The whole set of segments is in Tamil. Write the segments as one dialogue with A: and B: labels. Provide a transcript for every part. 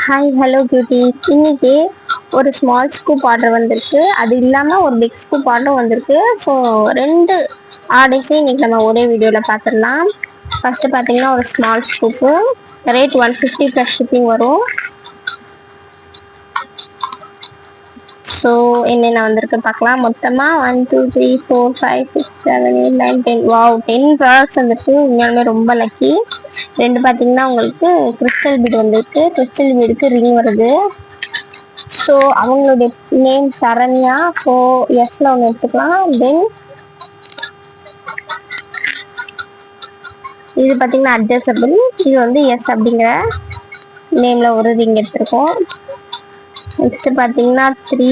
A: Hi hello cuties. இன்னைக்கு ஒரு ஸ்மால் ஸ்கூப் ஆர்டர் வந்திருக்கு. அது இல்லாமல் ஒரு பிக் ஸ்கூப் ஆர்டரும் வந்திருக்கு. ஸோ ரெண்டு ஆர்டர்ஸையும் இன்னைக்கு நம்ம ஒரே வீடியோவில் பார்த்துடலாம். ஃபஸ்ட்டு பார்த்தீங்கன்னா ஒரு small scoop rate 150 plus shipping வரும். ஸோ என்னென்ன வந்திருக்கு பார்க்கலாம். மொத்தமாக 1 2 3 4 5 6 7 8 9 10 வாவ் 10 ப்ராடக்ட்ஸ் வந்துருக்கு. உண்மையாலுமே ரொம்ப லக்கி. ரெண்டு பார்த்தீங்கன்னா உங்களுக்கு கிறிஸ்டல் பீட் வந்திருக்கு. கிறிஸ்டல் பீடுக்கு ரிங் வருது. ஸோ அவங்களுடைய நேம் சரண்யா. ஸோ எஸ்ல ஒன்று எடுத்துக்கலாம். தென் இது பார்த்தீங்கன்னா அட்ஜஸ்டபிள். இது வந்து எஸ் அப்படிங்கிற நேம்ல ஒரு ரிங் எடுத்திருக்கோம். நெக்ஸ்ட் பார்த்தீங்கன்னா 3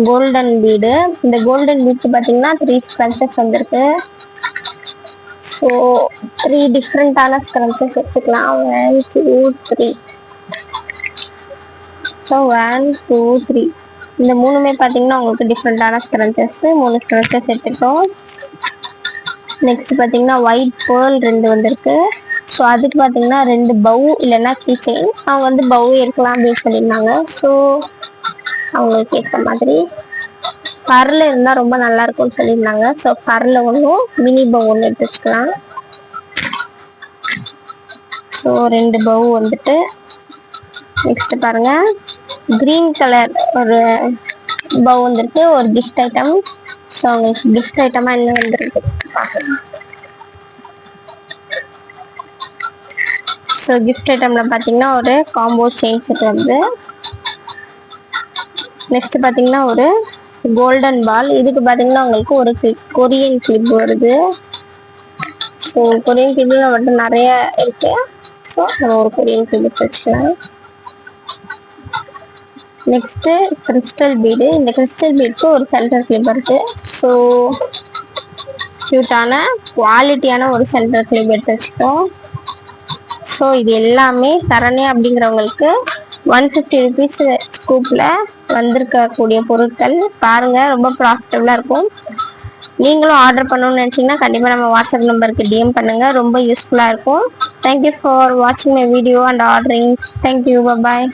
A: கோல்டன் பீடு. இந்த கோல்டன் பீட்க்கு பார்த்தீங்கன்னா 3 ஸ்க்ரன்ச்சஸ் வந்திருக்கு. ஸோ 3 டிஃப்ரெண்ட்டான ஸ்க்ரன்ச்சஸ் எடுத்துக்கலாம். 1 2 3. ஸோ 1 2 3 இந்த மூணுமே பார்த்தீங்கன்னா உங்களுக்கு டிஃப்ரெண்ட்டான ஸ்க்ரன்ச்சஸ். 3 ஸ்க்ரன்ச்சஸ் எடுத்துக்கிட்டோம். நெக்ஸ்ட் பார்த்தீங்கன்னா ஒயிட் பேர்ல் 2 வந்திருக்கு. ஸோ அதுக்கு பார்த்தீங்கன்னா 2 பவு இல்லைன்னா கீ செயின். அவங்க வந்து பவு இருக்கலாம் அப்படின்னு சொல்லியிருந்தாங்க. ஸோ அவங்களுக்கு ஏற்ற மாதிரி பர்ல இருந்தால் ரொம்ப நல்லா இருக்கும்னு சொல்லியிருந்தாங்க. ஸோ பர்ல ஒன்றும் மினி பவு ஒன்று எடுத்து வச்சுக்கலாம். ஸோ 2 பவு வந்துட்டு நெக்ஸ்ட் பாருங்க கிரீன் கலர் ஒரு பவு வந்துருக்கு. ஒரு கிஃப்ட் ஐட்டம். ஸோ அவங்களுக்கு கிஃப்ட் ஐட்டமா என்ன வந்துருக்கு பார்க்கலாம். ஸோ கிஃப்ட் ஐட்டம்ல பார்த்தீங்கன்னா ஒரு காம்போ செயின் செட் வருது. நெக்ஸ்ட் பார்த்தீங்கன்னா ஒரு கோல்டன் பால். இதுக்கு பார்த்தீங்கன்னா உங்களுக்கு ஒரு கொரியன் கிளிப் வருது. ஸோ கொரியன் கிளிப்ல மட்டும் நிறைய இருக்கு. ஸோ நம்ம ஒரு கொரியன் கிளிப் வச்சுக்கலாம். Next crystal bead. இந்த கிறிஸ்டல் பீடுக்கு ஒரு சென்டர் கிளிப் இருக்கு. ஸோ கியூட்டான குவாலிட்டியான ஒரு சென்டர் கிளிப் எடுத்து வச்சுக்கோம். ஸோ இது எல்லாமே சரண்யா அப்படிங்கிறவங்களுக்கு 150 ருபீஸ் ஸ்கூப்பில் வந்திருக்கக்கூடிய பொருட்கள். பாருங்கள், ரொம்ப ப்ராஃபிட்டபுளாக இருக்கும். நீங்களும் ஆர்டர் பண்ணணும்னு நினச்சிங்கன்னா கண்டிப்பாக நம்ம வாட்ஸ்அப் நம்பருக்கு டிஎம் பண்ணுங்கள். ரொம்ப யூஸ்ஃபுல்லாக இருக்கும். தேங்க்யூ ஃபார் வாட்சிங் my video and ordering. Thank you. Bye.